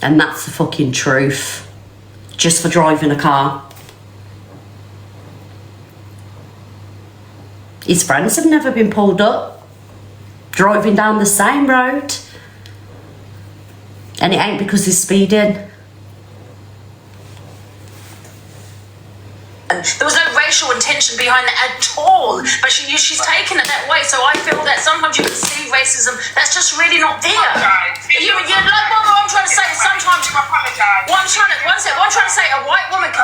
And that's the fucking truth. Just for driving a car. His friends have never been pulled up driving down the same road. And it ain't because he's speeding. There was no racial intention behind it at all, but she's taken it that way. So I feel that sometimes you can see racism that's just really not there. You're like, well, what I'm trying to say is sometimes. What I'm trying to say, a white woman can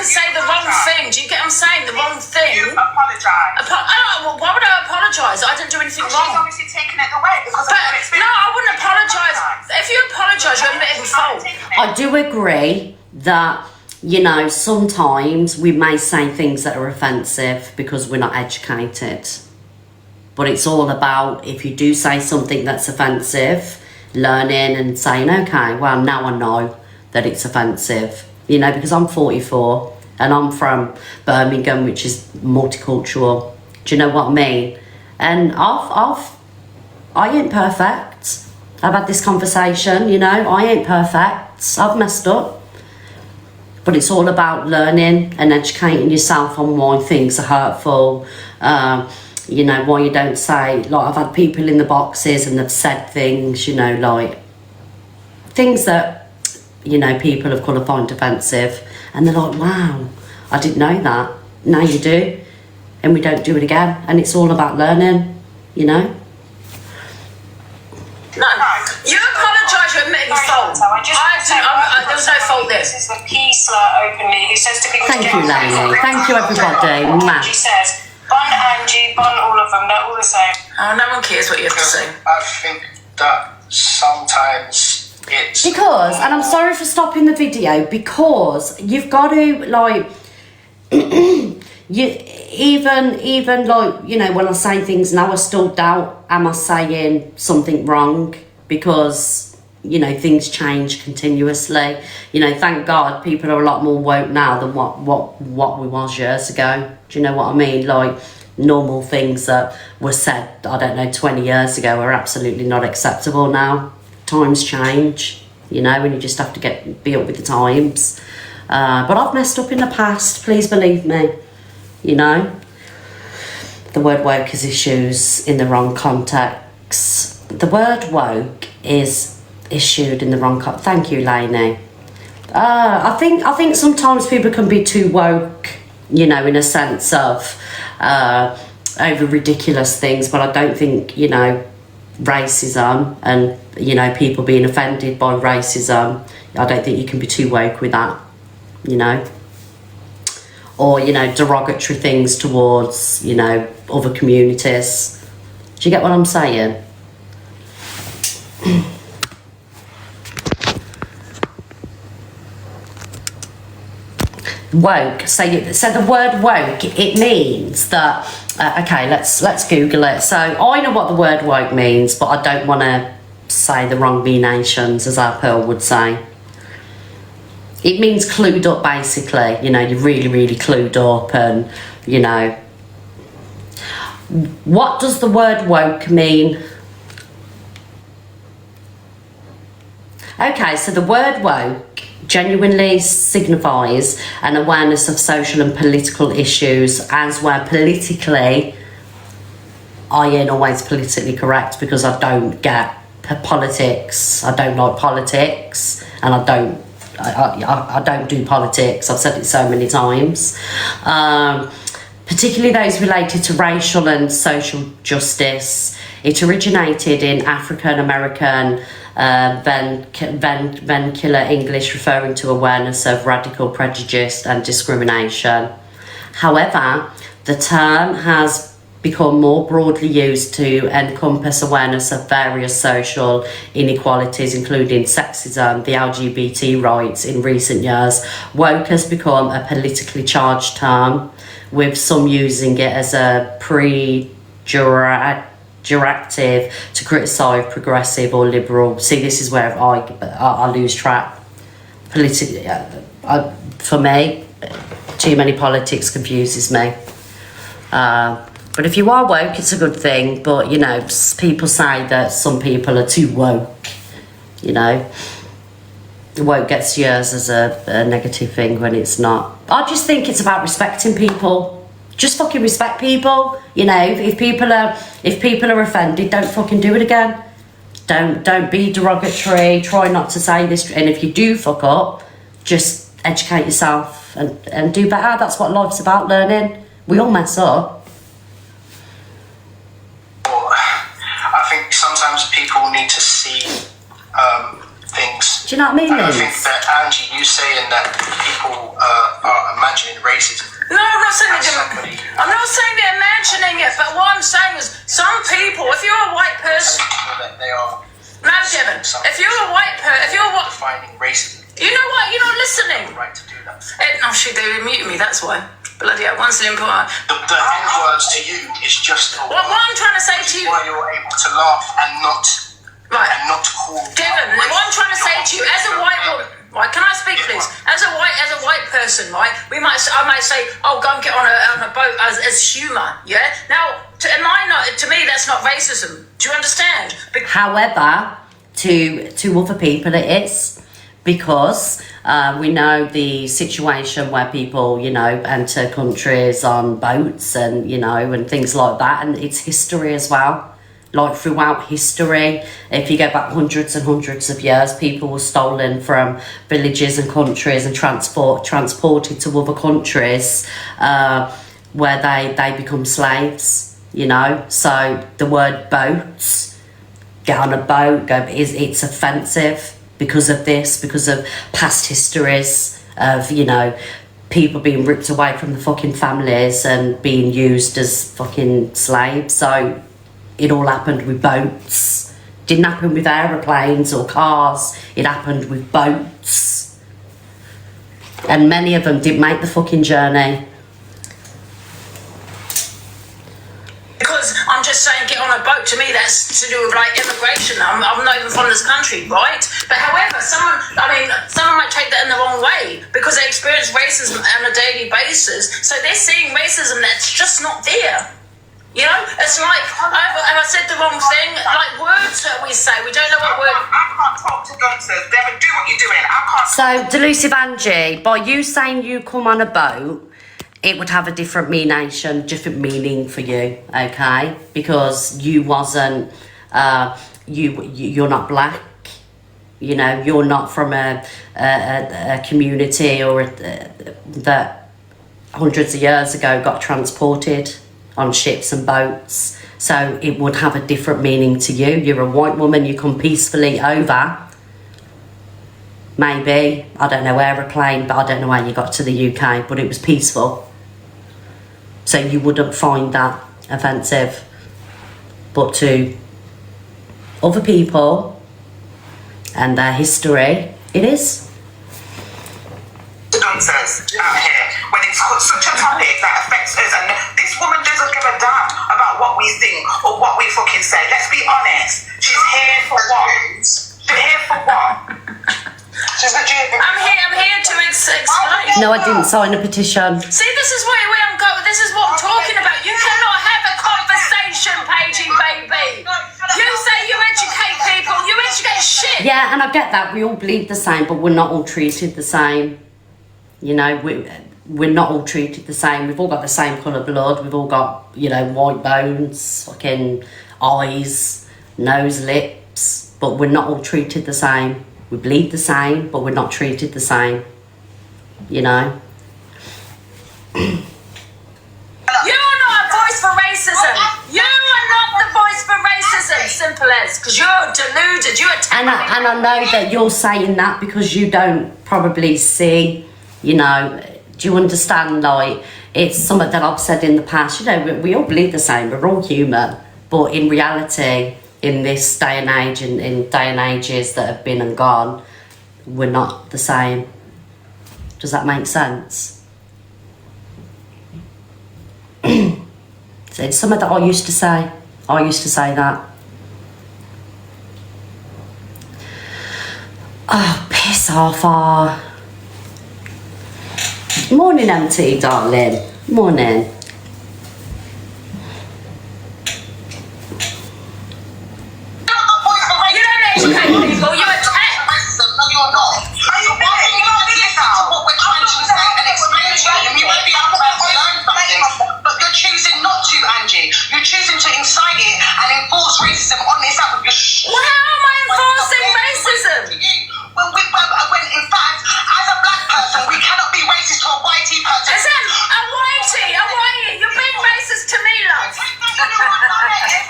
say the wrong thing. Do you get what I'm saying? The wrong thing. You apologise. Why would I apologise? I didn't do anything wrong. She's obviously taken it away because of her experience. No, I wouldn't apologise. If you apologise, you're admitting fault. I do agree that, you know, sometimes we may say things that are offensive because we're not educated. But it's all about, if you do say something that's offensive, learning and saying, okay, well, now I know that it's offensive. You know, because I'm 44 and I'm from Birmingham, which is multicultural. Do you know what I mean? And I ain't perfect. I've had this conversation, you know, I ain't perfect. I've messed up. But it's all about learning and educating yourself on why things are hurtful. You know, why you don't say, like, I've had people in the boxes and they've said things, you know, like, things that, you know, people have qualified offensive. And they're like, wow, I didn't know that. Now you do. And we don't do it again. And it's all about learning, you know. No, you apologise for admitting fault. There was no fault there. This is the P slur openly who says to people... Thank you, Lainey. Thank you, everybody. She says, bun Angie, bun all of them, they're all the same. Oh, no one cares what you have to say. I think that sometimes it's... Because, and I'm sorry for stopping the video, because you've got to, like... even like, you know, when I say things now, I still doubt, am I saying something wrong? Because, you know, things change continuously. You know, thank God people are a lot more woke now than what we was years ago. Do you know what I mean? Like, normal things that were said, I don't know, 20 years ago are absolutely not acceptable now. Times change, you know, and you just have to be up with the times. But I've messed up in the past, please believe me. You know, the word woke is issues in the wrong context. The word woke is issued in the wrong context. Thank you, Lainey. I think sometimes people can be too woke, you know, in a sense of over ridiculous things, but I don't think, you know, racism and, you know, people being offended by racism, I don't think you can be too woke with that, you know. Or, you know, derogatory things towards, you know, other communities. Do you get what I'm saying? Woke. So the word woke, it means that, okay, let's Google it. So I know what the word woke means, but I don't want to say the wrong menations, as our Pearl would say. It means clued up, basically. You know, you're really, really clued up and, you know. What does the word woke mean? Okay, so the word woke genuinely signifies an awareness of social and political issues, as where politically, I ain't always politically correct because I don't get politics. I don't like politics, and I don't do politics. I've said it so many times. Particularly those related to racial and social justice. It originated in African American vernacular English, referring to awareness of radical prejudice and discrimination. However, the term has become more broadly used to encompass awareness of various social inequalities, including sexism, the LGBT rights in recent years. Woke has become a politically charged term, with some using it as a pejorative to criticise progressive or liberal. See, this is where I lose track. For me, too many politics confuses me. But if you are woke, it's a good thing. But, you know, people say that some people are too woke. you know. Woke gets yours as a negative thing when it's not. I just think it's about respecting people. Just fucking respect people. You know, if people are offended, don't fucking do it again. Don't be derogatory. Try not to say this. And if you do fuck up, just educate yourself and do better. That's what life's about, learning. We all mess up. I think sometimes people need to see things. Do you know what I mean, And I Liz? think that, Angie, you saying that people are imagining racism. No, I'm not saying as they're somebody who- I'm not saying they're imagining it, but what I'm saying is some people, if you're a white person, people that they are no, Devin, if you're a white person, if you're what, defining racism. you know what, you're not listening. The right to do that. No, shit, they muted me, that's why. Bloody hell, once in important. The end words to you is just a What I'm trying to say to you, why you're able to laugh and not right, call. Devin, what I'm trying to say to you, as a white woman, right, can I speak please? As a white person, right, I might say, oh, go and get on a boat as humour, yeah? Now, to me, that's not racism. Do you understand? However, to other people it is, because we know the situation where people, you know, enter countries on boats and, you know, and things like that, and it's history as well. Like throughout history, if you go back hundreds and hundreds of years, people were stolen from villages and countries and transported to other countries where they become slaves, you know. So the word boats, get on a boat, it's offensive because of this, because of past histories of, you know, people being ripped away from the fucking families and being used as fucking slaves. So it all happened with boats. Didn't happen with aeroplanes or cars. It happened with boats. And many of them didn't make the fucking journey. Because I'm just saying, get on a boat. To me, that's to do with like immigration. I'm not even from this country, right? But however, someone might take that in the wrong way because they experience racism on a daily basis. So they're seeing racism that's just not there. You know, it's like, have I said the wrong thing? Like words that we say, we don't know what word. I can't talk to gangsters. Devin, do what you're doing. I can't. So, Delusive Angie, by you saying you come on a boat, it would have a different meaning for you, okay? Because you wasn't, you're not black, you know, you're not from a community or that hundreds of years ago got transported on ships and boats. So it would have a different meaning to you. You're a white woman, you come peacefully over. Maybe, I don't know, aeroplane, but I don't know how you got to the UK, but it was peaceful. So you wouldn't find that offensive. But to other people and their history, it is. Nonsense out here when it's such a topic that affects us, and this woman doesn't give a damn about what we think or what we fucking say. Let's be honest. She's here for what? She's here for what? I'm here to explain. No, I didn't sign a petition. See, this is where I'm going. This is what I'm talking about. You cannot have a conversation, Paigey, baby. You say you educate people. You educate shit. Yeah, and I get that. We all bleed the same, but we're not all treated the same. You know, we're not all treated the same. We've all got the same colour blood. We've all got, you know, white bones, fucking eyes, nose, lips. But we're not all treated the same. We bleed the same, but we're not treated the same. You know? You're not a voice for racism. You are not the voice for racism. Simple as. Because you're deluded. You're And I know that you're saying that because you don't probably see, you know, do you understand? Like, it's something that I've said in the past. You know, we all bleed the same. We're all human. But in reality, in this day and age, and in day and ages that have been and gone, we're not the same. Does that make sense? So it's something that I used to say. I used to say that. Oh, piss off, Morning, MT, darling. Morning. You don't educate people. You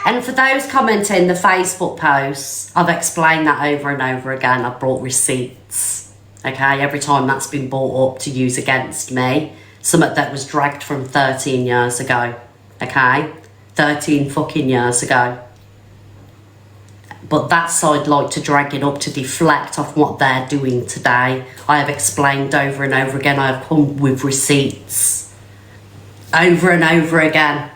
And for those commenting the Facebook posts, I've explained that over and over again. I've brought receipts, okay? Every time that's been brought up to use against me, something that was dragged from 13 years ago, okay? 13 fucking years ago. But that side like to drag it up to deflect off what they're doing today. I have explained over and over again. I have come with receipts over and over again.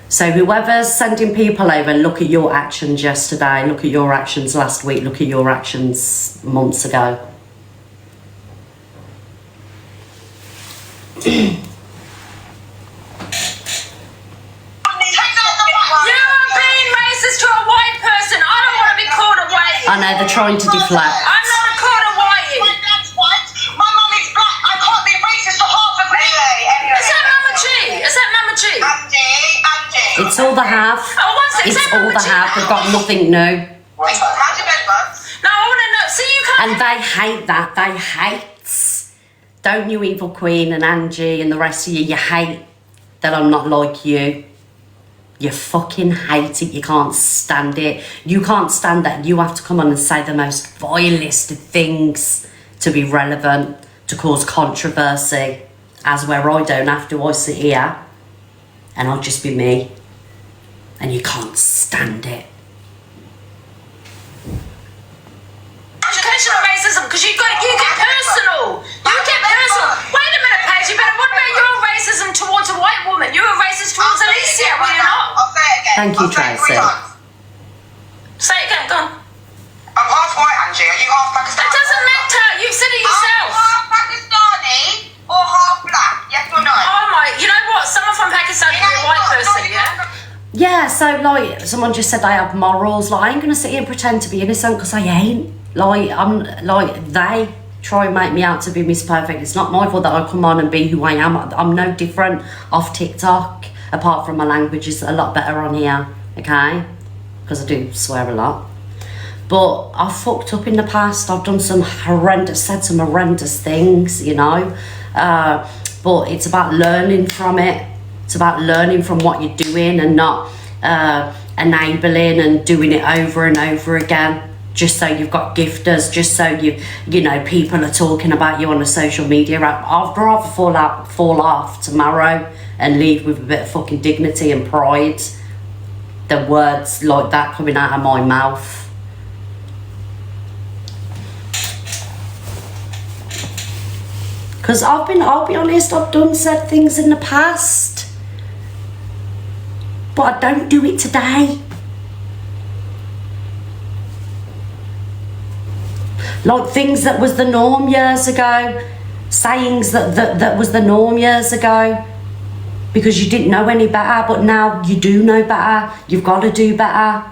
So whoever's sending people over, look at your actions yesterday, look at your actions last week, look at your actions months ago. I know they're trying to deflect. I'm not a quarter white. My dad's white. My mum is black. I can't be racist to half of me. Anyway. Is that Mama G? Is that Mama G? Andy. It's all they have. Oh, one second. It's all they have. They've got nothing new. How's your bed, bugs? No, I want to know. See, you can't. And they hate that. They hate. Don't you, Evil Queen and Angie and the rest of you, you hate that I'm not like you. You fucking hate it. You can't stand it. You can't stand that. You have to come on and say the most vilest of things to be relevant, to cause controversy. As where I don't have to. I sit here and I'll just be me. And you can't stand it. Educational racism, because you get personal. You get personal. Wait a minute, Paige. What about your racism towards a white woman? You were racist towards Alicia, were you not? I'll say it again. Thank you, Tracy. Say it again, go on. I'm half white, Angie. Are you half Pakistani? That doesn't matter. You've said it yourself. Half Pakistani or half black? Yes or no? Oh my, you know what? Someone from Pakistan can be a white person, yeah? Yeah, so like someone just said they have morals. Like I ain't gonna sit here and pretend to be innocent because I ain't. Like I'm like they try and make me out to be Miss Perfect. It's not my fault that I come on and be who I am. I'm no different off TikTok, apart from my language is a lot better on here, okay? Because I do swear a lot. But I've fucked up in the past. I've done said some horrendous things, you know. But it's about learning from it. It's about learning from what you're doing and not enabling and doing it over and over again. Just so you've got gifters, just so you know, people are talking about you on a social media app. I'd rather fall off tomorrow and leave with a bit of fucking dignity and pride than words like that coming out of my mouth. Because I'll be honest, I've done said things in the past, but I don't do it today. Like things that was the norm years ago, sayings that was the norm years ago, because you didn't know any better, but now you do know better. You've got to do better.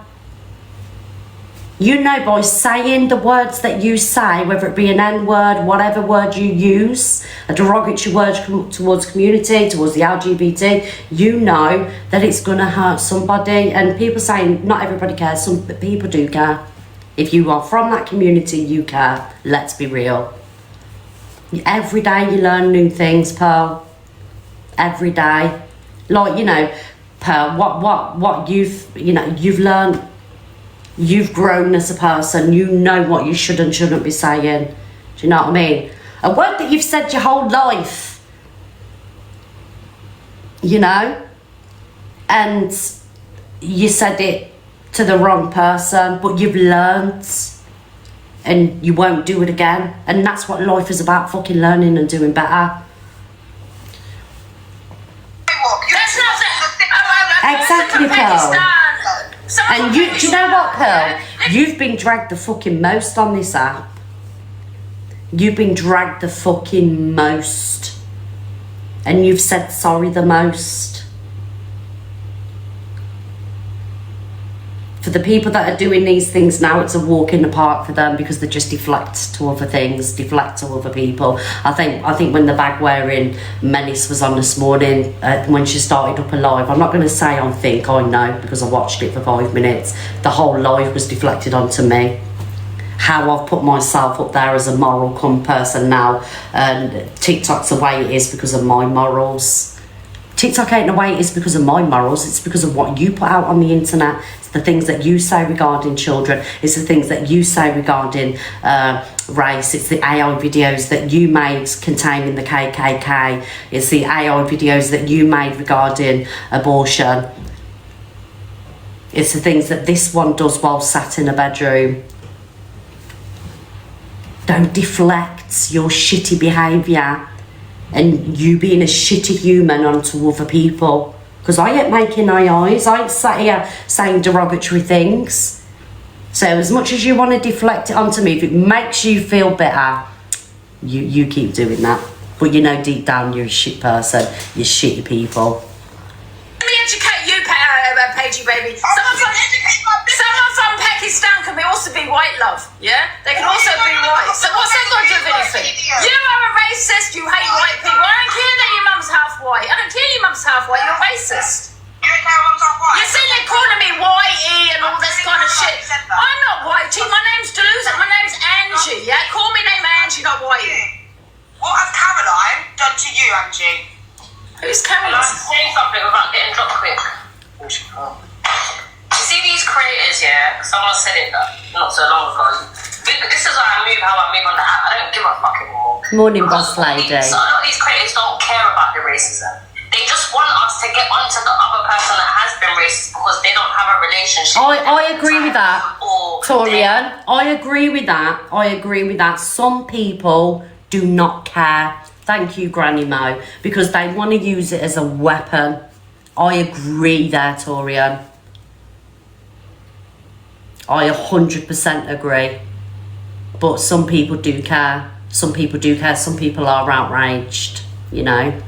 You know, by saying the words that you say, whether it be an N-word, whatever word you use, a derogatory word towards community, towards the LGBT, you know that it's going to hurt somebody. And people saying not everybody cares, some people do care. If you are from that community, you care. Let's be real. Every day you learn new things, Pearl. Every day. Like, you know, Pearl, what you've learned. You've grown as a person. You know what you should and shouldn't be saying. Do you know what I mean? A word that you've said your whole life. You know? And you said it to the wrong person, but you've learned and you won't do it again. And that's what life is about, fucking learning and doing better. That's not that. Exactly, Pearl. And do you know what, Pearl? You've been dragged the fucking most on this app. You've been dragged the fucking most. And you've said sorry the most. For the people that are doing these things now, it's a walk in the park for them because they just deflect to other things, deflect to other people. I think when the bag wearing menace was on this morning, when she started up a live, I'm not going to say I know because I watched it for 5 minutes. The whole live was deflected onto me. How I've put myself up there as a moral person now, and TikTok's the way it is because of my morals. TikTok ain't the way it is because of my morals. It's because of what you put out on the internet. It's the things that you say regarding children. It's the things that you say regarding race. It's the AI videos that you made containing the KKK. It's the AI videos that you made regarding abortion. It's the things that this one does while sat in a bedroom. Don't deflect your shitty behaviour and you being a shitty human onto other people. Because I ain't making no eyes. I ain't sat here saying derogatory things. So as much as you want to deflect it onto me, if it makes you feel better, you keep doing that. But you know deep down you're a shit person. You're shitty people. Let me educate you, Paigey baby. Someone from Pakistan can also be white, love. Yeah, they can also be white. So what's that got to do with anything? You are a racist. You hate white people. I don't care that your mum's half white. I don't care your mum's half white. You're racist. You don't care what I'm talking about. You're sitting there calling me whitey and all this kind of shit. I'm not whitey. My name's Delusa. My name's Angie. Yeah, call me name Angie, not whitey. What has Caroline done to you, Angie? Who's Can I Caroline? say something without getting dropped quick? You see these creators, yeah? Someone said it not so long ago. This is how I move on the app. I don't give a fuck anymore. Morning, boss lady. So a lot of these creators don't care about the racism. They just want us to get onto the other person that has been racist because they don't have a relationship. I agree with that, Or Torian. I agree with that. I agree with that. Some people do not care. Thank you, Granny Mo, because they want to use it as a weapon. I agree there, Torian. I 100% agree. But some people do care. Some people do care. Some people are outraged, you know.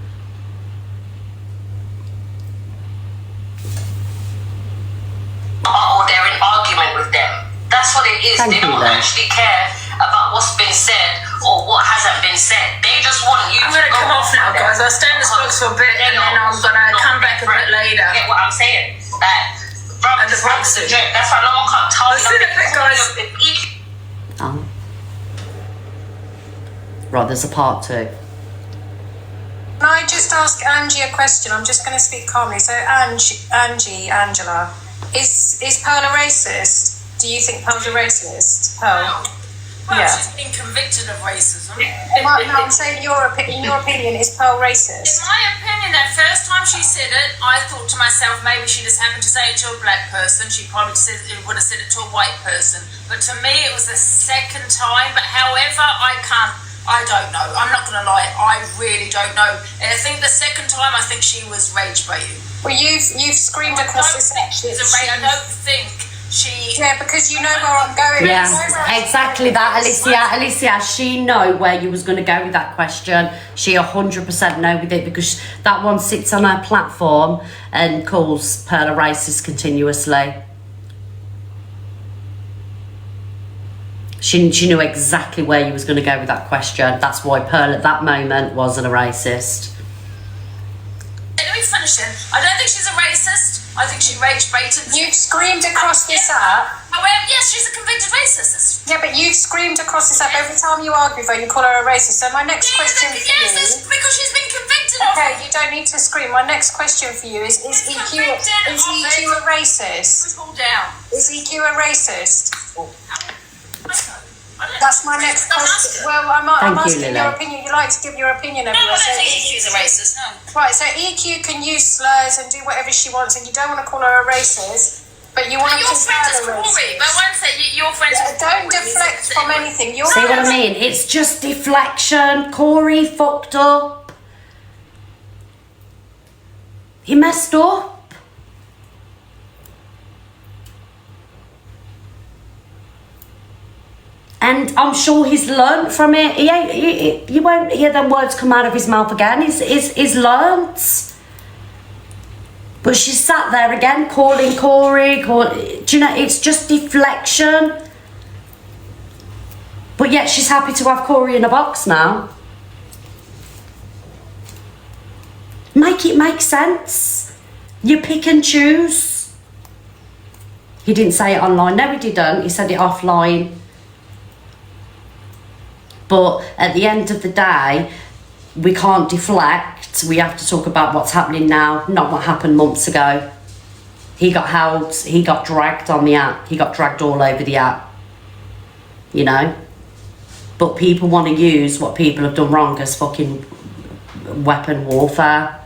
or they're in argument with them. That's what it is. Thank they you, don't though. actually care about what's been said or what hasn't been said. They just want you I'm to going to go come off now, guys. I'll stay in this box for a bit and then I'm going to come back a bit later. Get what I'm saying? That, bro, And the this box is a is- joke. That's why no one can't tell I'll see you in a bit, guys. Oh. Right, there's a part 2. Can I just ask Angie a question? I'm just going to speak calmly. So, Angela, is Pearl a racist? Do you think Pearl's a racist? Pearl? Well, Yeah. she's been convicted of racism. No, I'm saying in your opinion, is Pearl In racist? my opinion, that first time she said it, I thought to myself, maybe she just happened to say it to a black person. She probably would have said it to a white person. But to me, it was the second time. But however, I don't know. I'm not going to lie. I really don't know. And I think the second time, I think she was rage baiting. Well, you've screamed I across don't this. think she's a rage. I don't think she... Yeah, because you know where I'm going. Yeah, You know where I'm exactly going. that, Alicia. She know where you was going to go with that question. She 100% know with it because that one sits on her platform and calls Pearl a racist continuously. She knew exactly where you was going to go with that question. That's why Pearl at that moment wasn't a racist. Let me finish it. I don't think she's a racist. I think she rage baited. You've screamed across this app. However, yes, she's a convicted racist. Yeah, but you've screamed across this app every time you argue with her. You call her a racist. So my next question for Yes, you. that's because she's been convicted of Okay, it. you don't need to scream. My next question for you is EQ a racist? Pull down. Is EQ a racist? I don't know. That's my next Don't ask question. her. Well, I'm Thank you, asking your Lily. opinion. You like to give your opinion No, I everywhere. don't So think EQ's a racist, no. right, so EQ can use slurs and do whatever she wants, and you don't want to call her a racist, but you want But to your call friend is her a Corey. But racist. one say your friend's Don't deflect from anything. You're See what I mean? It's just deflection. Corey fucked up. He messed up. And I'm sure he's learnt from it. You won't hear them words come out of his mouth again. He's learnt. But she sat there again calling Corey. Do you know, it's just deflection. But yet she's happy to have Corey in a box now. Make it make sense. You pick and choose. He didn't say it online. No, he didn't. He said it offline. But at the end of the day, we can't deflect. We have to talk about what's happening now, not what happened months ago. He got held, he got dragged on the app. He got dragged all over the app. You know? But people want to use what people have done wrong as fucking weapon warfare.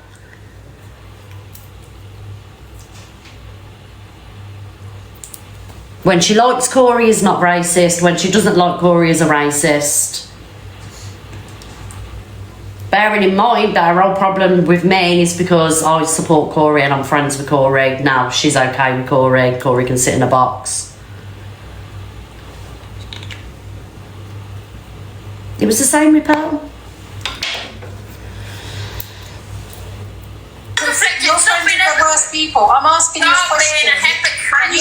When she likes Corey is not racist. When she doesn't like Corey is a racist. Bearing in mind that her whole problem with me is because I support Corey and I'm friends with Corey. Now she's okay with Corey. Corey can sit in a box. It was the same with Pearl. You're friends with the worst people. I'm asking you a question. You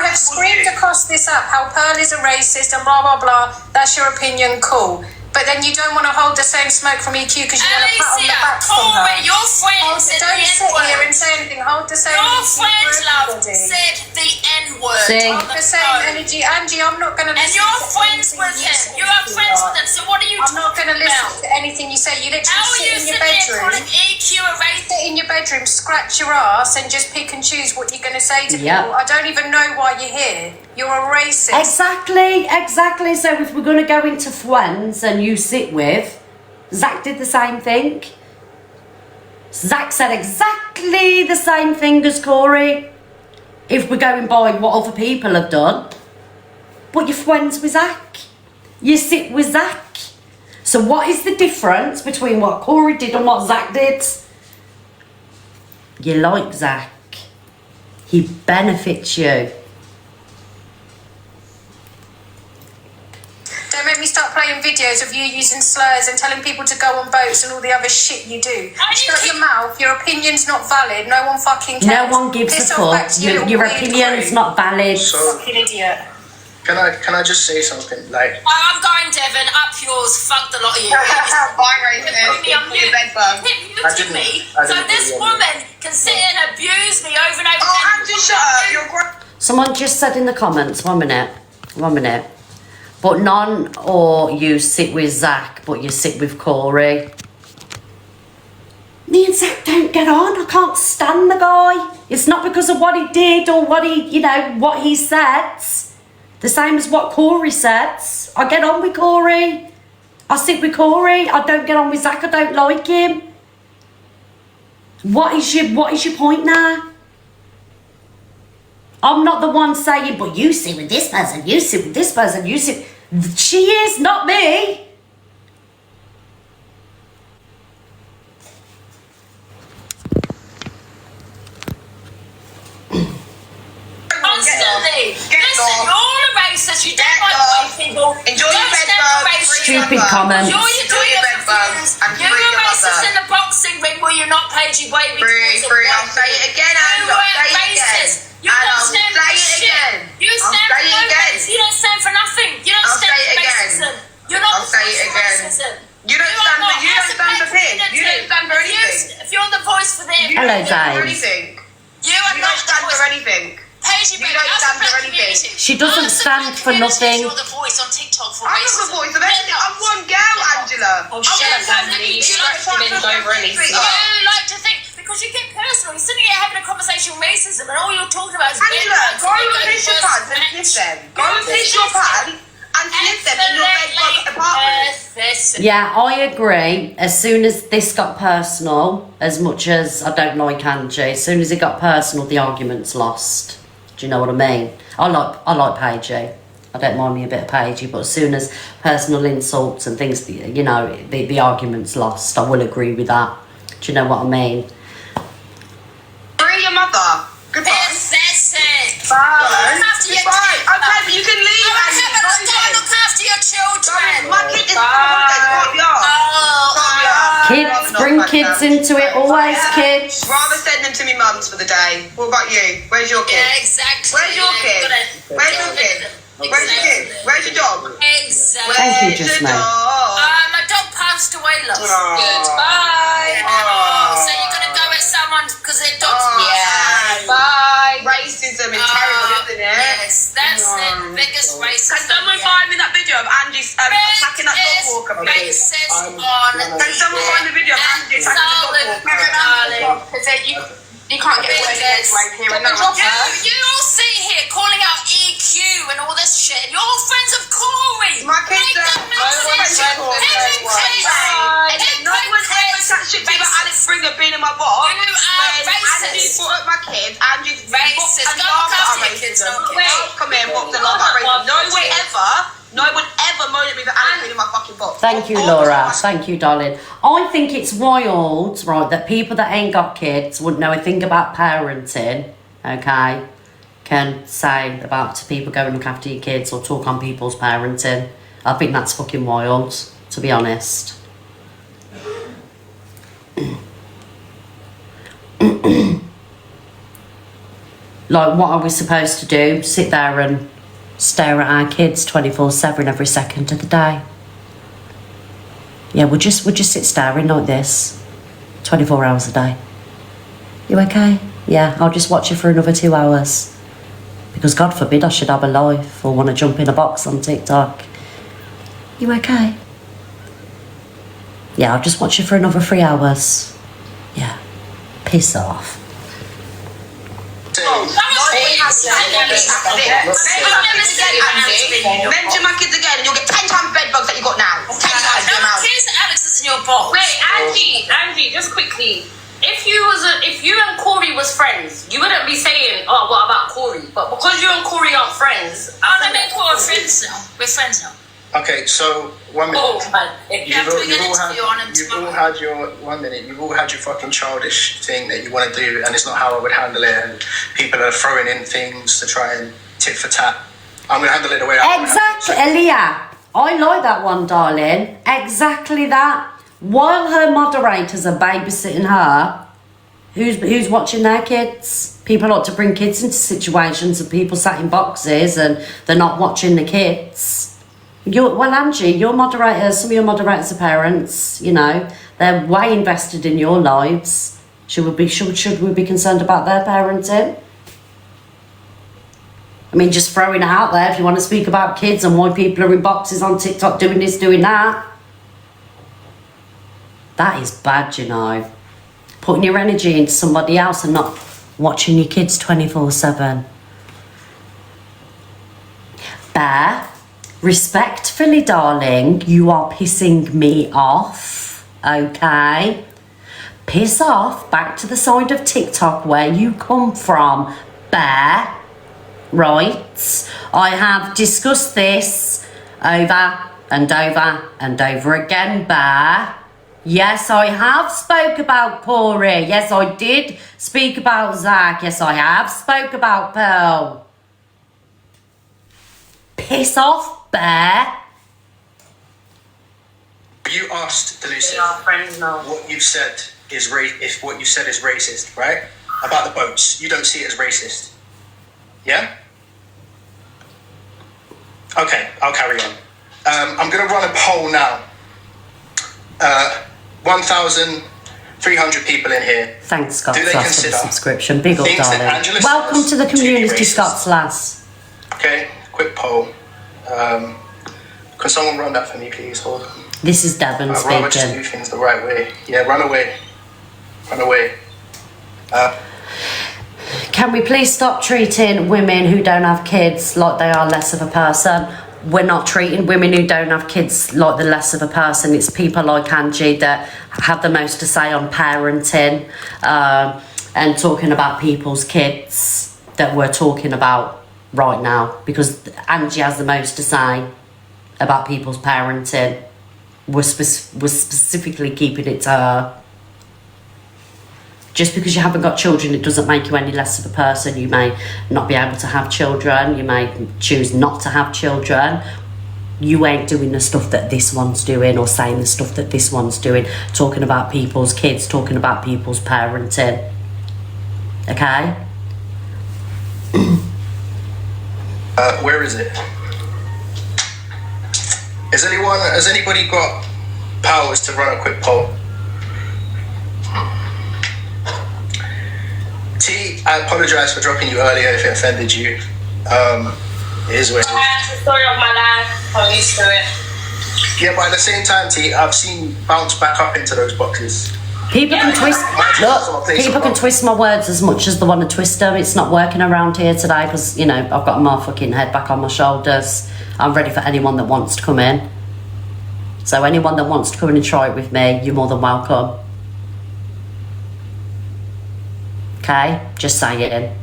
have screamed across this app how Pearl is a racist and blah blah blah. That's your opinion, cool. But then you don't want to hold the same smoke from EQ because you want to pat on the back from her. Your friend said Don't the sit here N-word. and say anything. Hold the same Your energy friend, for love, everybody. said the N-word. See? on Hold the the same phone. energy. Angie, I'm not going to And listen you're to friends anything with you him. say, You are friends with sweetheart. him. So what are you I'm not going to listen about? to anything you say. You literally How are sit you in your sitting there calling bedroom. EQ a racist? Sit in your bedroom, scratch your ass, and just pick and choose what you're going to say to Yep. people. I don't even know why you're here. You're a racist. Exactly. So if we're going to go into friends and you sit with, Zach did the same thing. Zach said exactly the same thing as Corey. If we're going by what other people have done. But you're friends with Zach. You sit with Zach. So what is the difference between what Corey did and what Zach did? You like Zach. He benefits you. Don't make me start playing videos of you using slurs and telling people to go on boats and all the other shit you do. Why do you Shut keep- your mouth. Your opinion's not valid. No one fucking cares. No one gives Piss a off back fuck. to your Your weird opinion's crew. not valid. So Fucking idiot. can I just say something? Like, I'm going, Devon. Up yours. Fuck the lot of you. Bye, Rachel. Put me on Put your mute. bed bug. Keep I muting didn't- me. I So didn't this put you on woman can sit and abuse me over and over Oh, again. Andrew, shut up. You're great. Someone just said in the comments, 1 minute. But none or you sit with Zach, but you sit with Corey. Me and Zach don't get on. I can't stand the guy. It's not because of what he did or what he, what he said. The same as what Corey says. I get on with Corey. I sit with Corey. I don't get on with Zach. I don't like him. What is your point now? I'm not the one saying, but you sit with this person, you sit with this person, you sit. She is, not me. Constantly. Get Listen, off. you're all a racist. You don't Get like off. white people. Enjoy You your don't bed stand bug. for racism. Stupid comments. Enjoy your bed bugs and You free were your racist mother. in the boxing ring where you're not Paige Wavy. Free. I'll say it again, You Andrew. I'll were say it again. racist. You And don't I'll stand say for it shit. again. You I'll stand say for it no again. race. You don't stand for nothing. You don't I'll stand say for it again. racism. You're not I'll say it for again. racism. You don't are stand not. for- you don't As a stand for black Pip. You don't community, stand for if you- anything. If you're the voice for them, You Hello, don't stand for James. anything. you are You not don't stand the for voice. anything. Paige You Wavy, don't as a stand for black anything. community, She doesn't as a stand black for community, nothing. You're the voice on TikTok for I'm not racism. the voice of anything. I'm one girl, Angela. Oh, shut up, Andy. You scratched your limbs over anything. You like to think because you get personal. You're sitting here having a conversation with racism, and all you're talking about is Angela, go and piss your pants and kiss them. Go and piss your pants and kiss them in your bed bug apartment. Yeah, I agree. As soon as this got personal, as much as I don't like Angie, as soon as it got personal, the argument's lost. Do you know what I mean? I like Paigey. I don't mind me a bit of Paigey, but as soon as personal insults and things, the argument's lost. I will agree with that. Do you know what I mean? Free your mother. Goodbye. Pathetic. Bye. Look after your Goodbye. kids. Okay, but you can leave, Go Angie. Go look after your children. My kid is can't be asked. Can't be asked. Kids, Rather not bring like kids that. into it. Always kids. Rather send them to me mums for the day. What about you? Where's your kid? Yeah, exactly. Where's your kid? Where's your kid? Where's your kid? Where's your dog? Exactly. Thank you, Where's your Jasmine. dog? My dog passed away, love. Aw. Goodbye. Aw. So you're gonna go at someone because their dog's Aw. passed away. Bye. Racism is terrible, isn't innit? Yes, that's the biggest racism. Can someone find me that video of Angie attacking that dog walker, please? Racist on Can someone find the video of Angie attacking the dog walker? darling. Because you can't get away with it right here. You all sit here calling out EQ and all this shit. You're all friends of Corey. My kids Make are- that message. No one ever chat shit to me about Alex Springer being in my box. You are When Angie racist. brought up my kids, Angie's Racist. and Go laughed look at after our your kids, racism. don't you? Come here and walk the laugh at racism. No one ever moaned at me that Alex being in my fucking box. Thank you, Laura. Thank you, darling. I think it's wild, right, that people that ain't got kids wouldn't know a thing about parenting, okay, can say about to people go and look after your kids or talk on people's parenting. I think that's fucking wild, to be honest. Like, what are we supposed to do? Sit there and stare at our kids 24/7 every second of the day? Yeah, we'll just sit staring like this 24 hours a day. You okay? Yeah, I'll just watch you for another 2 hours. Because God forbid I should have a life or want to jump in a box on TikTok. You okay? Yeah, I'll just watch you for another 3 hours. Yeah, piss off. Mention my kids again and you'll get 10 times bed bugs that you got now. 10 times the No one amount. cares that Alex is in your box. Wait, Angie, just quickly. If you and Corey was friends, you wouldn't be saying, "Oh, what about Corey?" But because you and Corey aren't friends, Oh, no, me and Corey are friends now. We're friends now. Okay, so 1 minute. oh my. have to do an interview on him You've all tomorrow. had your 1 minute. You've all had your fucking childish thing that you want to do, and it's not how I would handle it. And people are throwing in things to try and tit for tat. I'm gonna handle it the way I want to handle it. Exactly, Elia. I like that one, darling. Exactly that. While her moderators are babysitting her, who's watching their kids? People like to bring kids into situations of people sat in boxes and they're not watching the kids. Angie, your moderators, some of your moderators are parents, you know, they're way invested in your lives. Should we be concerned about their parenting? I mean, just throwing it out there if you want to speak about kids and why people are in boxes on TikTok doing this, doing that. That is bad, you know. Putting your energy into somebody else and not watching your kids 24/7. Bear, respectfully, darling, you are pissing me off, okay? Piss off back to the side of TikTok where you come from, Bear. Right? I have discussed this over and over and over again, Bear. Yes, I have spoke about Corey. Yes, I did speak about Zach. Yes, I have spoke about Pearl. Piss off, Bear. You asked Delusive We are friends now. what you've said is if what you said is racist, right? About the boats, you don't see it as racist. Yeah? Okay, I'll carry on. I'm going to run a poll now. 1,300 people in here. Thanks, Scott, Do they for the consider subscription. Big up, things that darling. Angela Welcome says to the to be community, racist? Scott's lass. Okay, quick poll. Can someone run that for me, please? Hold on. This is Devon I'd rather just speaking. do things the right way. Yeah, run away. Run away. Can we please stop treating women who don't have kids like they are less of a person? We're not treating women who don't have kids like the less of a person. It's people like Angie that have the most to say on parenting and talking about people's kids that we're talking about right now, because Angie has the most to say about people's parenting. We're specifically keeping it to her. Just because you haven't got children, it doesn't make you any less of a person. You may not be able to have children. You may choose not to have children. You ain't doing the stuff that this one's doing or saying the stuff that this one's doing. Talking about people's kids, talking about people's parenting. Okay? Where is it? Has anybody got powers to run a quick poll? T, I apologize for dropping you earlier if it offended you. It is what it is. That's the story of my life. I'm used to it. Yeah, but at the same time, T, I've seen bounce back up into those boxes. People can twist my words as much as they want to twist them. It's not working around here today because, you know, I've got my fucking head back on my shoulders. I'm ready for anyone that wants to come in. So anyone that wants to come in and try it with me, you're more than welcome. Okay? Just saying.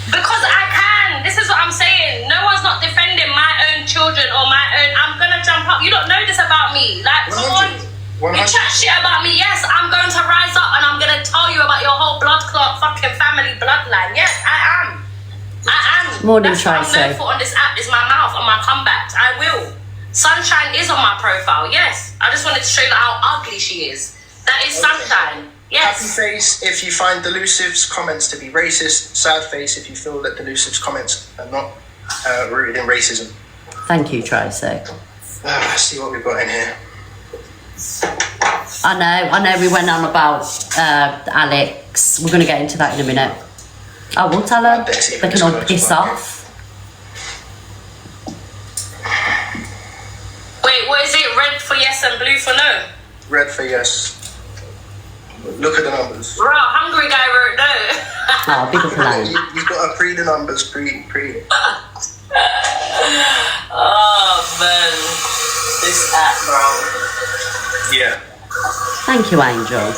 Because I can. This is what I'm saying. No one's not defending my own children or my own. I'm gonna jump up. You don't know this about me. Like, come on. You chat shit about me. Yes, I'm going to rise up and I'm gonna tell you about your whole blood clot fucking family bloodline. Yes, I am. More than That's what I'm Tracy. known for on this app is my mouth and my comebacks. I will. Sunshine is on my profile. Yes. I just wanted to show you how ugly she is. That is Sunshine. Yes. Happy face if you find Delusive's comments to be racist. Sad face if you feel that Delusive's comments are not rooted in racism. Thank you, Tracy. Let's see what we've got in here. I know we went on about Alex. We're going to get into that in a minute. I will tell her. They can all piss off. Wait, what is it? Red for yes and blue for no? Red for yes. Look at the numbers. Bro, hungry guy wrote no. Oh, big up line. You've got to pre the numbers, pre. Oh man, this app, bro. Yeah. Thank you, Angel.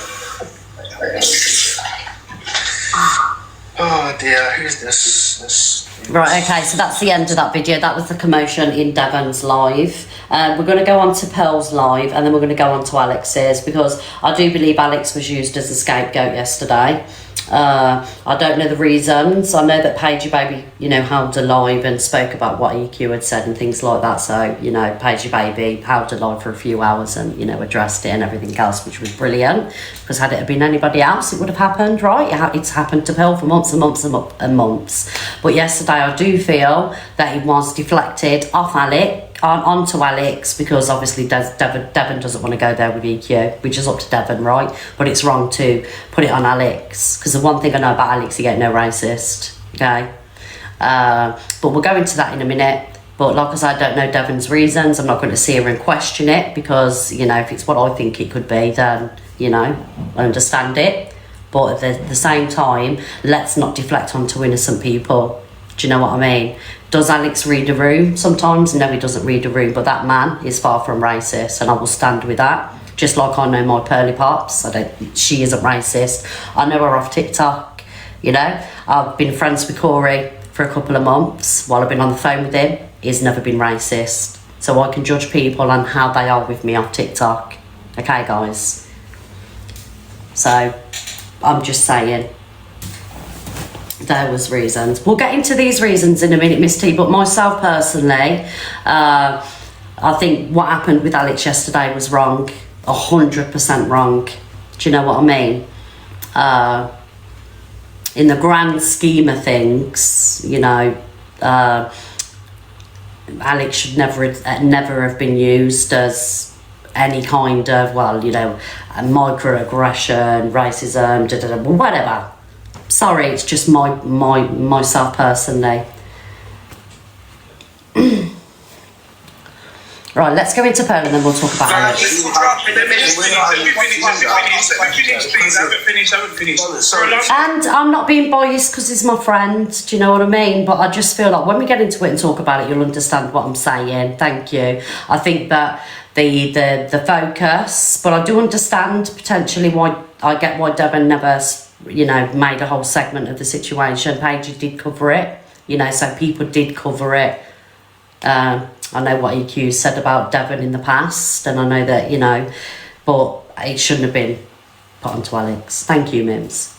Oh dear, who's this? Right, okay, so that's the end of that video. That was the commotion in Devon's live. We're going to go on to Pearl's live and then we're going to go on to Alex's because I do believe Alex was used as a scapegoat yesterday. I don't know the reasons. I know that Paige Baby, you know, held a live and spoke about what EQ had said and things like that. So, you know, Paige Baby held a live for a few hours and, you know, addressed it and everything else, which was brilliant. Because had it been anybody else, it would have happened, right? It's happened to Pearl for months and months and months. But yesterday, I do feel that it was deflected off Alex. Onto Alex because obviously Devon doesn't want to go there with EQ, which is up to Devon, right? But it's wrong to put it on Alex because the one thing I know about Alex, he ain't no racist, okay? But we'll go into that in a minute. But like I said, I don't know Devon's reasons. I'm not going to see her and question it because, you know, if it's what I think it could be, then, you know, I understand it. But at the same time, let's not deflect onto innocent people. Do you know what I mean? Does Alex read a room? Sometimes, no, he doesn't read a room, but that man is far from racist, and I will stand with that. Just like I know my Pearly Pops, she isn't racist. I know her off TikTok, you know. I've been friends with Corey for a couple of months while I've been on the phone with him. He's never been racist. So I can judge people on how they are with me off TikTok. Okay, guys? So, I'm just saying. There was reasons. We'll get into these reasons in a minute, Miss T, but myself personally, I think what happened with Alex yesterday was wrong. 100% wrong. Do you know what I mean? In the grand scheme of things, you know, Alex should never have been used as any kind of, well, you know, microaggression, racism, whatever. Sorry, it's just myself personally. Right, let's go into Pearl and then we'll talk about Alex. And I'm not being biased because he's my friend, do you know what I mean? But I just feel like when we get into it and talk about it, you'll understand what I'm saying. Thank you. I think that the focus, but I do understand potentially why Devon never, you know, made a whole segment of the situation. Paige did cover it, you know, so people did cover it. I know what EQ said about Devon in the past, and I know that, you know, but it shouldn't have been put onto Alex. Thank you, Mims.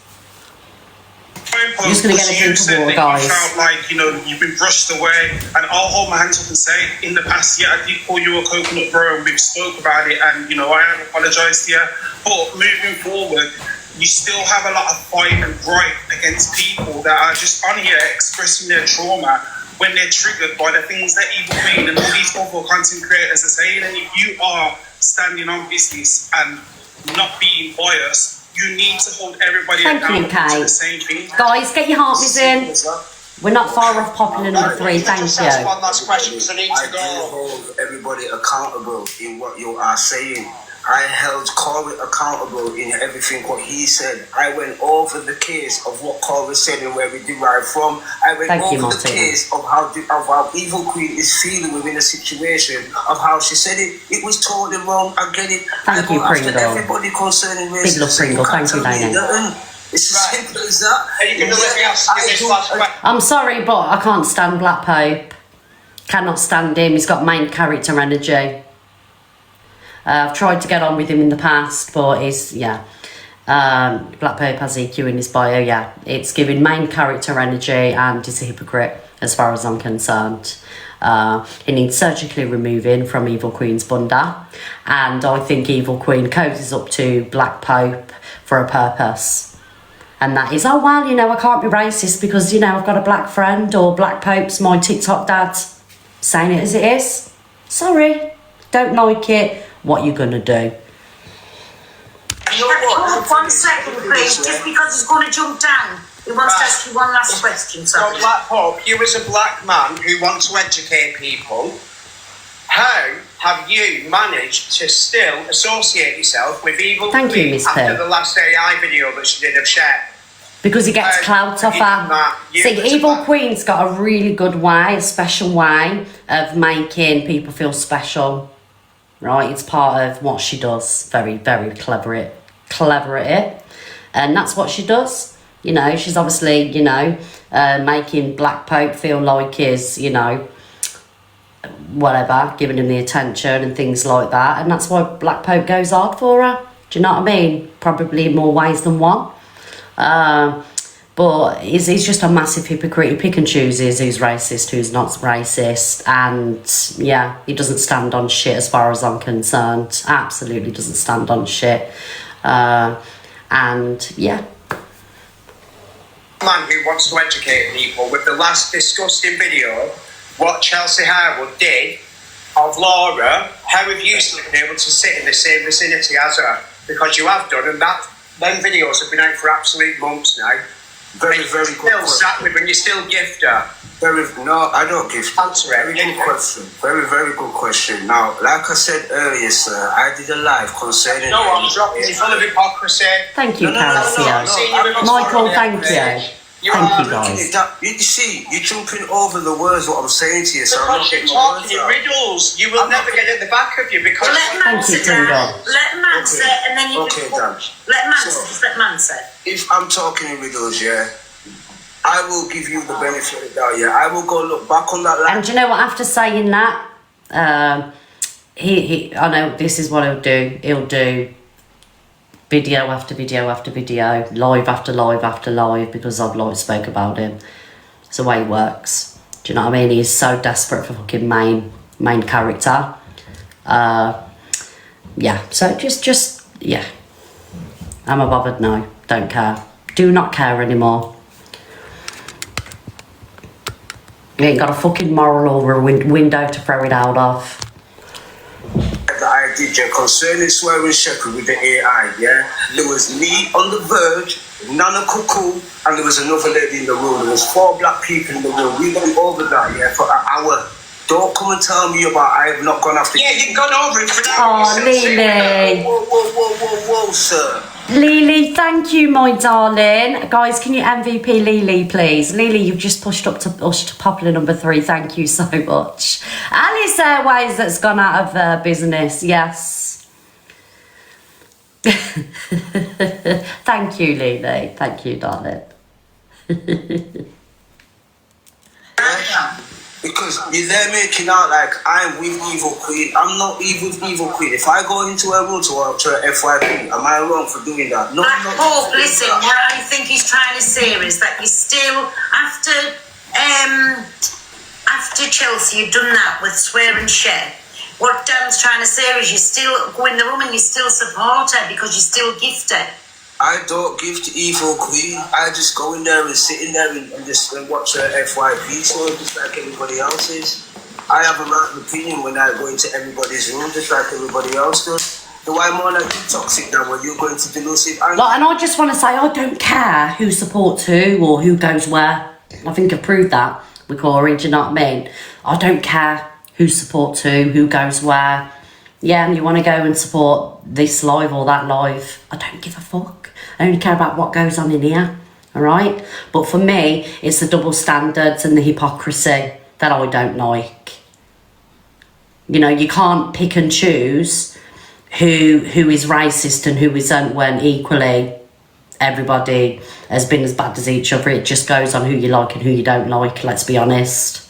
I'm just going to get a drink of water, guys. You felt like, you know, you've been brushed away, and I'll hold my hands up and say, in the past, yeah, I did call you a coconut bro, and we've spoke about it, and, you know, I have apologised to you, but moving forward, you still have a lot of fight and gripe against people that are just on here expressing their trauma when they're triggered by the things that Evil Queen and all these other content creators are saying. And if you are standing on business and not being biased, you need to hold everybody Thank you, accountable to Kate. the same thing. Guys, get your hearties in. We're not far off popular number 3, thank Just ask you. one last question because I need I to do go. hold everybody accountable in what you are saying. I held Corey accountable in everything what he said. I went over the case of what Corey said and where we derived from. I went Thank you, over the Martina. case of how Evil Queen is feeling within a situation of how she said it. It was totally wrong. I get it. Thank I you, go after Pringle. everybody concerning racism. Big love, Pringle. can't Thank you, tell me Dana. nothing. It's as simple as that. Are you going to let me ask you this last question? I'm sorry, but I can't stand Black Pope. Cannot stand him. He's got main character energy. I've tried to get on with him in the past, but he's, yeah. Black Pope has EQ in his bio, yeah. It's giving main character energy and he's a hypocrite, as far as I'm concerned. He needs surgically removing from Evil Queen's bunda. And I think Evil Queen cozies up to Black Pope for a purpose. And that is, oh, well, you know, I can't be racist because, you know, I've got a black friend, or Black Pope's my TikTok dad. Saying it as it is. Sorry. Don't like it. What you gonna do? Hold 1 second, please, just because he's going to jump down. He wants to ask you one last question, So, sorry. Black Pope, you as a black man who wants to educate people, how have you managed to still associate yourself with Evil Thank you, Queen Miss after P. the last AI video that she did of Cher? Because he gets clout off her. See, Evil Queen's got a really good way, a special way of making people feel special. Right? It's part of what she does. Very, very clever at it. And that's what she does. You know, she's obviously, you know, making Black Pope feel like he's, you know, whatever, giving him the attention and things like that. And that's why Black Pope goes hard for her. Do you know what I mean? Probably in more ways than one. But he's just a massive hypocrite. He pick and chooses who's racist, who's not racist. And yeah, he doesn't stand on shit as far as I'm concerned. Absolutely doesn't stand on shit. And yeah. Man who wants to educate people, with the last disgusting video, what Chelsea Harwood did of Laura, how have you still been able to sit in the same vicinity as her? Because you have done, and that them videos have been out for absolute months now. Very, very good Still question. sat with, and you still gift her. No, I don't gift. Answer it. Very good question. Very, very good question. Now, like I said earlier, sir, I did a live concerning. No, I'm dropping you full of hypocrisy. Thank you, No, Calacio. Michael, thank you. Thank you, guys. You see, you're jumping over the words what I'm saying to you. So I'm not Because you're getting my words talking in out. riddles, you will never get at the back of you because. Well, let him Thank answer, you, Dan. Pringle. Let him answer, and then you Okay, can... Dan. Let him answer, So- just let him answer. If I'm talking in riddles, yeah, I will give you the benefit of the doubt. Yeah, I will go look back on that. And do you know what? After saying that, I know this is what he'll do. He'll do video after video after video, live after live after live, because I've like spoke about him. It's the way he works. Do you know what I mean? He's so desperate for fucking main character. Yeah. So just yeah. Am I bothered? No. Don't care. Do not care anymore. You ain't got a fucking moral or a window to throw it out of. That I did, yeah, concerning swearing shepherd with the AI, yeah. There was me on the verge, Nana Cuckoo, and there was another lady in the room. There was 4 black people in the room. We went over that, yeah, for an hour. Don't come and tell me about I have not gone after. Yeah, you've gone over it for that. Oh, Lily. Whoa, sir. Lily, thank you, my darling. Guys, can you MVP Lily, please? Lily, you've just pushed up to us to popular number 3. Thank you so much. Alice Airways that's gone out of business. Yes. Thank you, Lily. Thank you, darling. Because they're making out like I'm with Evil Queen. I'm not with Evil Queen. If I go into a room to a FYP, am I wrong for doing that? No, Black I'm not. Pope, listen, what I think he's trying to say is that you still, after Chelsea, you've done that with Swear and Share. What Dan's trying to say is you still go in the room and you still support her because you still gift her. I don't give to Evil Queen. I just go in there and sit in there and just watch her FYP show just like everybody else is. I have a right opinion when I go into everybody's room just like everybody else does. Do I more like you toxic now when you're going to delusive and Like, and I just want to say, I don't care who supports who or who goes where. I think I've proved that with Corey, do you know what I mean? I don't care who supports who goes where. Yeah, and you want to go and support this live or that live, I don't give a fuck. I only care about what goes on in here, all right? But for me, it's the double standards and the hypocrisy that I don't like. You know, you can't pick and choose who is racist and who isn't, when equally everybody has been as bad as each other. It just goes on who you like and who you don't like, let's be honest.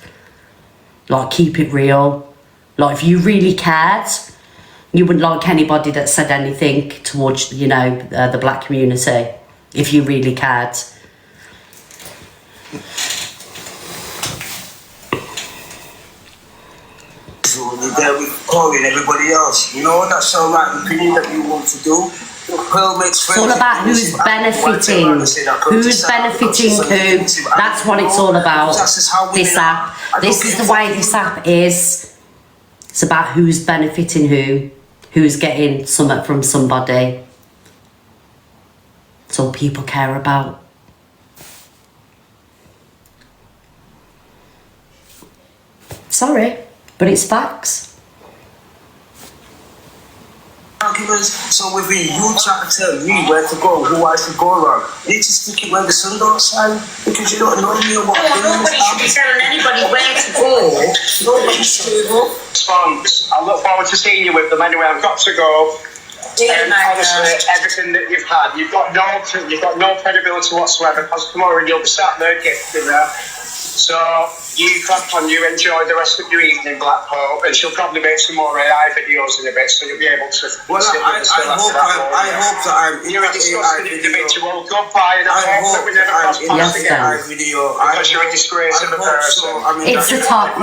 Like, keep it real. Like, if you really cared, you wouldn't like anybody that said anything towards, you know, the black community, if you really cared. So when you're there with Corey and everybody else, you know, that's all right opinion that you want to do. Pearl makes It's all about who's benefiting. Who's benefiting who. That's what it's all about. This app. This is the way this app is. It's about who's benefiting who's getting something from somebody. It's all people care about. Sorry, but it's facts. Arguments. So with you try to tell me where to go, who I should go around. You need to stick it where the sun don't shine, because you don't know me or what. Nobody should be telling anybody where to go. Nobody should go. Response. I look forward to seeing you with them anyway. I've got to go. Honestly, everything that you've had, you've got no credibility whatsoever, because tomorrow you'll be sat there gifting her. So you crack on, you enjoy the rest of your evening, Black Hope, and she'll probably make some more AI videos in a bit, so you'll be able to. Well, I hope that I'm in you're a disgusting individual. Goodbye, and I hope that we never cross paths again. Because you're a disgrace of a person. It's a top,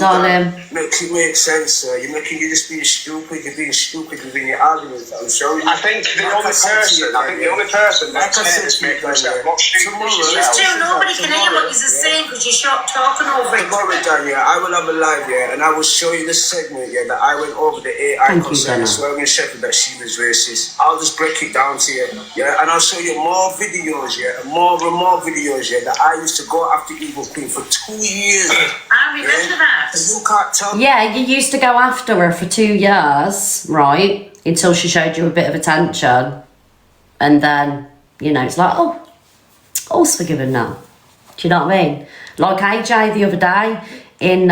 darling. Makes it make sense, sir. You're just being stupid. You're being stupid within your arguments. I'm sorry. I think the only person that's making herself look stupid is yourself. Nobody can hear what you're saying because you're short talking over it. Tomorrow, Daniel, I will have a live, and I will show you this segment, that I went over the AI concern, swearing Shepherd that she was racist. I'll just break it down to you, and I'll show you more videos, and more videos, that I used to go after Evil Queen for 2 years. I remember that. You can't tell. Yeah, you used to go after her for 2 years, right? Until she showed you a bit of attention. And then, it's like, oh, all's forgiven now. Do you know what I mean? Like AJ the other day in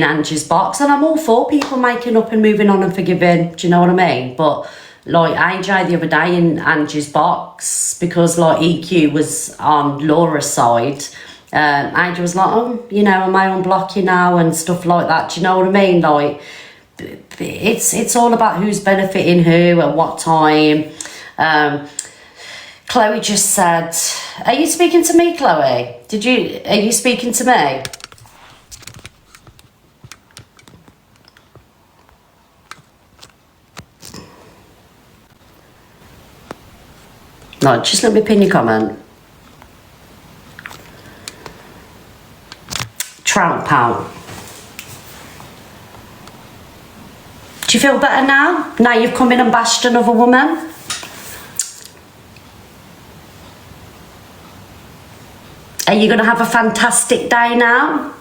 Angie's box, and I'm all for people making up and moving on and forgiving. Do you know what I mean? But like AJ the other day in Angie's box, because like EQ was on Laura's side, AJ was like, oh, am I unblock you now and stuff like that. Do you know what I mean? Like, it's all about who's benefiting who at what time. Chloe just said, are you speaking to me, Chloe? Are you speaking to me? No, just let me pin your comment. Trout pout. Do you feel better now? Now you've come in and bashed another woman? Are you going to have a fantastic day now?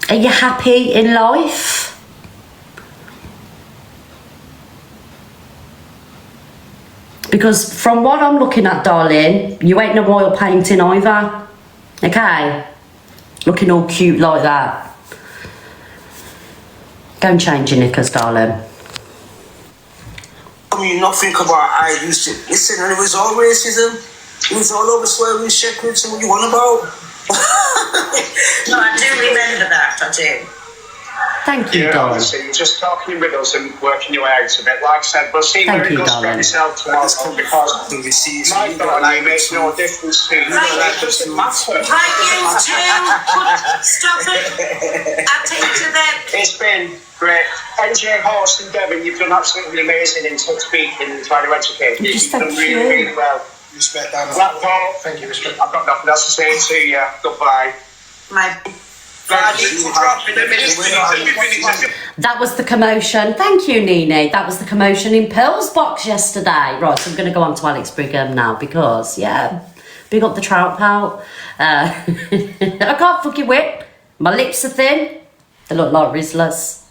Are you happy in life? Because from what I'm looking at, darling, you ain't no oil painting either. Okay? Looking all cute like that. Go and change your knickers, darling. You not think about I used to listen, and it was all racism. It was all over swearing shepherds. And what you want about? No, I do remember that. I do. Thank you, darling. Honestly, you're just talking with us and working your way out of it. Like I said, we'll see where it goes for yourself tomorrow, because my thought I make no difference to you. It doesn't matter. Right, you two, stop it. I'll take you to them. It's been great. NJ, Horst and Devin, you've done absolutely amazing in speaking and trying to educate. You've done really, really well. Respect that. Black Paul, thank you, respect. I've got nothing else to say to you. Goodbye. My I need to drop in a minute. That was the commotion. Thank you, Nene. That was the commotion in Pearl's box yesterday. Right, so I'm going to go on to Alex Brigham now because, yeah, big up the trout pout. I can't fucking whip. My lips are thin. They look like Rizzlers.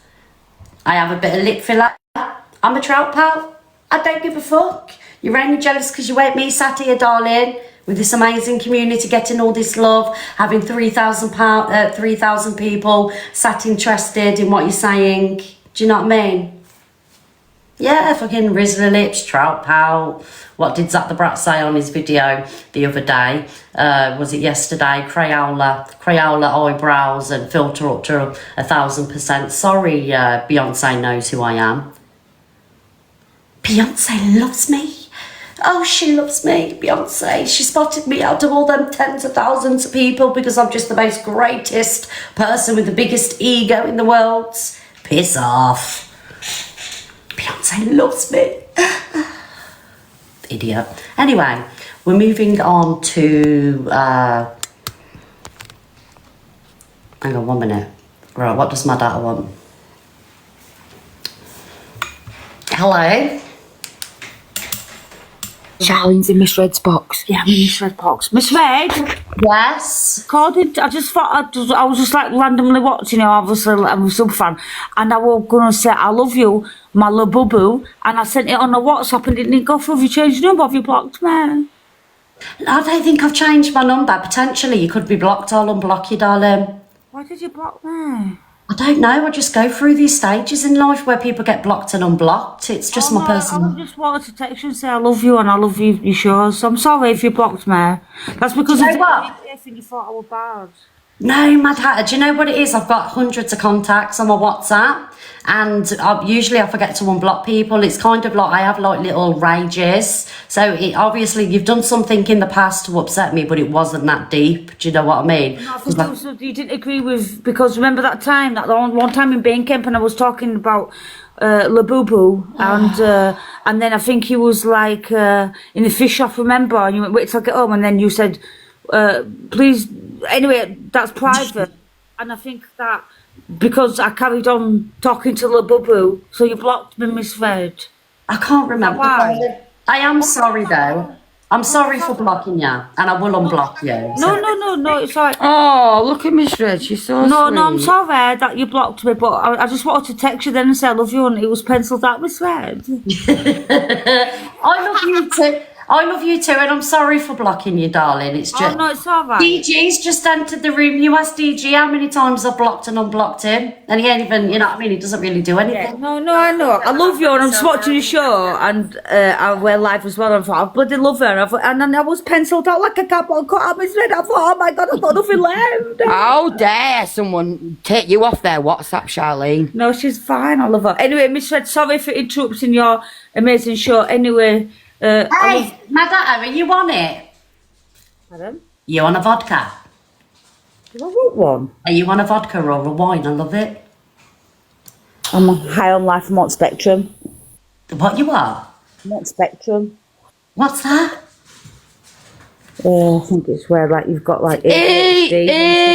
I have a bit of lip filler. I'm a trout pout. I don't give a fuck. You're only jealous because you ain't me sat here, darling, with this amazing community getting all this love, having 3,000 people sat interested in what you're saying. Do you know what I mean? Yeah, fucking Rizzler lips, trout pout. What did Zach the Brat say on his video the other day? Was it yesterday? Crayola eyebrows and filter up to 1,000%. Sorry, Beyonce knows who I am. Beyonce loves me. Oh, she loves me, Beyonce. She spotted me out of all them tens of thousands of people because I'm just the most greatest person with the biggest ego in the world. Piss off. Beyonce loves me. Idiot. Anyway, we're moving on to... hang on 1 minute. Right, what does my data want? Hello? Charlene's in Miss Red's box. Yeah, I'm in Miss Red's box. Miss Red? Yes? I just thought, I was just like randomly watching you, obviously, I'm a sub fan, and I was going to say, I love you, my little boo-boo, and I sent it on the WhatsApp and it didn't go through. Have you changed your number? Have you blocked me? I don't think I've changed my number. Potentially, you could be blocked. I'll unblock you, darling. Why did you block me? I don't know. I just go through these stages in life where people get blocked and unblocked. It's just my personal... I just wanted to text you and say I love you and I love you, you sure? So I'm sorry if you blocked me. That's because you know what? I think you thought I was bad. No, Mad Hatter, do you know what it is? I've got hundreds of contacts on my WhatsApp and usually I forget to unblock people. It's kind of like I have like little rages. So obviously you've done something in the past to upset me, but it wasn't that deep. Do you know what I mean? No, I think you didn't agree with, because remember that time, that one time in Bain Camp and I was talking about Labubu and then I think he was like in the fish shop, remember? And you went, wait till I get home, and then you said, please, anyway, that's private. And I think that because I carried on talking to Labubu, so you blocked me, Miss Red. I can't remember. Why? I am sorry though. I'm sorry for blocking you, and I will unblock you. So. No, it's like... Oh, look at Miss Red, she's so sweet. No, I'm sorry that you blocked me, but I just wanted to text you then and say I love you, and it was penciled out, Miss Red. I love you too. I love you too, and I'm sorry for blocking you, darling. It's just... Oh, no, it's all right. DG's just entered the room. You asked DG how many times I've blocked and unblocked him, and he ain't even, you know what I mean? He doesn't really do anything. Yeah, no, I know. I love you, and I'm just watching the show, and we're live as well. I thought, I bloody love her, and then I was penciled out like a cardboard cutout, Miss Red. I thought, oh my God, I've got nothing left. How dare someone take you off their WhatsApp, Charlene? No, she's fine. I love her. Anyway, Miss Red, sorry for interrupting your amazing show. Anyway... hey, Madata, are you on it? Pardon? You on a vodka? Did I want one? Are you on a vodka or a wine? I love it. I'm high on life. I'm on Spectrum. What you are? I'm on Spectrum. What's that? I think it's where like you've got like ADHD.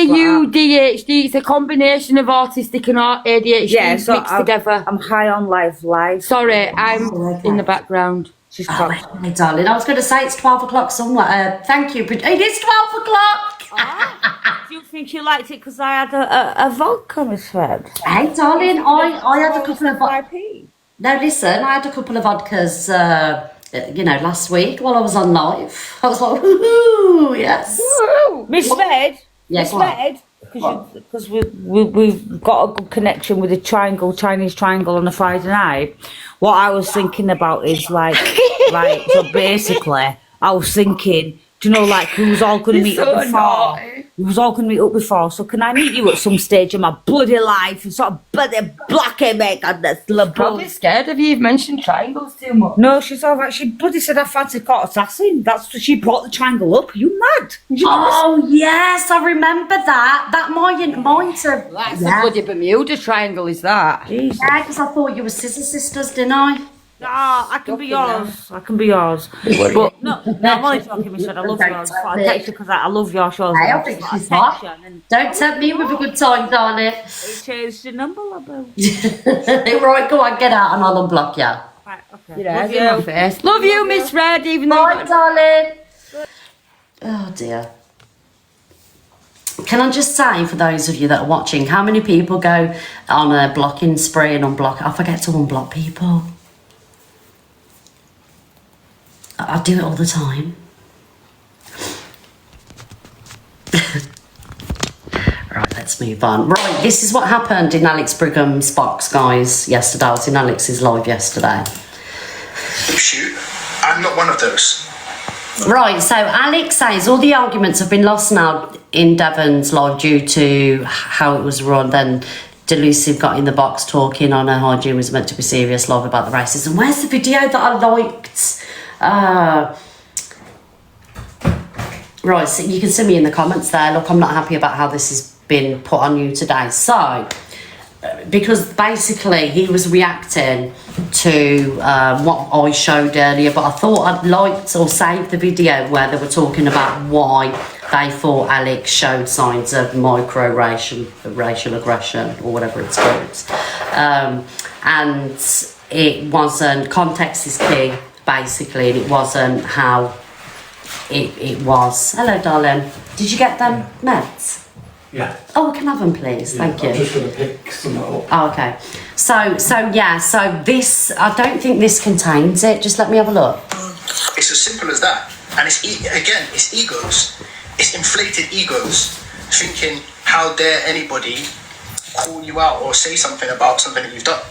ADHD. It's a combination of autistic and ADHD mixed together. I'm high on life. Sorry, I'm in the background. She's my darling. I was going to say it's 12 o'clock somewhere. Thank you. It is 12 o'clock. Do you think you liked it because I had a vodka, Miss Fred? Hey, darling, I had a couple of vodkas. No, listen, I had a couple of vodkas, last week while I was on live. I was like, woohoo, yes. Miss Fred? Yes, Miss Fred? Because we've got a good connection with the Chinese triangle on a Friday night. What I was thinking about is like, so basically, I was thinking, do you know, like, we was all going to meet up before. We was all going to meet up before, so can I meet you at some stage in my bloody life and sort of bloody black make and that's probably scared of you. You've mentioned triangles too much. No, she's all right. She bloody said I fancy caught assassin. That's she brought the triangle up. Are you mad? Oh yes, I remember that. That might have. That's a bloody Bermuda Triangle, is that? Yeah, because I thought you were scissor sisters, didn't I? I can be yours. I can be yours. But no, I'm only talking, Miss Red. I love yours. I text you because I love your shows. I think she's hot. Don't tempt me with a good time, darling. You changed your number, Labu. Right, go on, get out and I'll unblock you. Right, okay. Love you. Love you, Miss Red, even though... Bye, darling. Oh, dear. Can I just say, for those of you that are watching, how many people go on a blocking spree and unblock? I forget to unblock people. I do it all the time. Right, let's move on. Right, this is what happened in Alex Brigham's box, guys, yesterday. I was in Alex's live yesterday. Shoot, I'm not one of those. Right, so Alex says all the arguments have been lost now in Devon's live due to how it was run. Then Delusive got in the box talking on her hygiene was meant to be serious live about the racism. Where's the video that I liked? Right, so you can see me in the comments there. Look, I'm not happy about how this has been put on you today. So, because basically he was reacting to what I showed earlier, but I thought I'd liked or saved the video where they were talking about why they thought Alex showed signs of racial aggression or whatever it's called. And it wasn't, context is key, basically, and it wasn't how it was. Hello, darling. Did you get them meds? Yeah. Oh, we can have them, please. Thank you. I'm just going to pick some up. Oh, okay. So this, I don't think this contains it. Just let me have a look. It's as simple as that. And it's egos. It's inflated egos. Thinking, how dare anybody call you out or say something about something that you've done.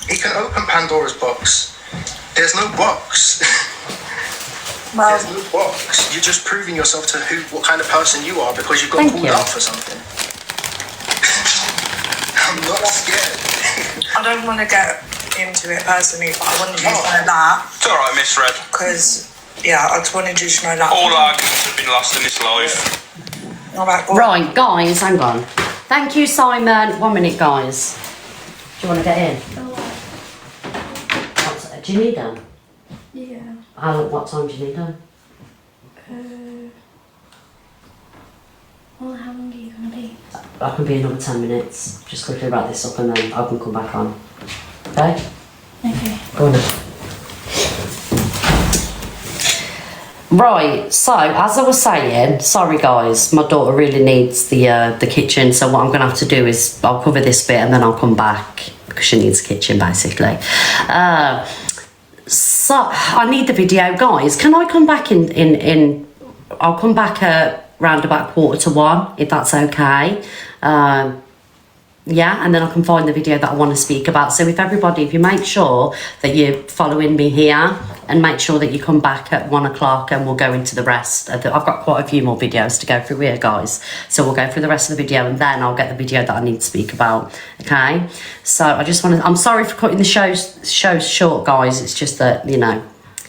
It can open Pandora's box. There's no box. There's no box. You're just proving yourself to what kind of person you are because you got called out for something. I'm not scared. I don't want to get into it personally, but I wanted you to know that. It's alright, Miss Red. Because, I just wanted you to know that. All arguments have been lost in this life. Right, guys, hang on. Thank you, Simon. 1 minute, guys. Do you want to get in? Do you need them? Yeah. What time do you need them? Well, how long are you going to be? I can be another 10 minutes. Just quickly wrap this up and then I can come back on. Okay? Okay. Go on then. Right, so as I was saying, sorry guys, my daughter really needs the kitchen, so what I'm going to have to do is I'll cover this bit and then I'll come back because she needs a kitchen basically. So I need the video, guys. Can I come back in I'll come back at round about 1:45 if that's okay. Yeah, and then I can find the video that I want to speak about. So if you make sure that you're following me here and make sure that you come back at 1 o'clock and we'll go into the rest. I've got quite a few more videos to go through here, guys. So we'll go through the rest of the video and then I'll get the video that I need to speak about, okay? So I just want to, I'm sorry for cutting the shows short, guys. It's just that,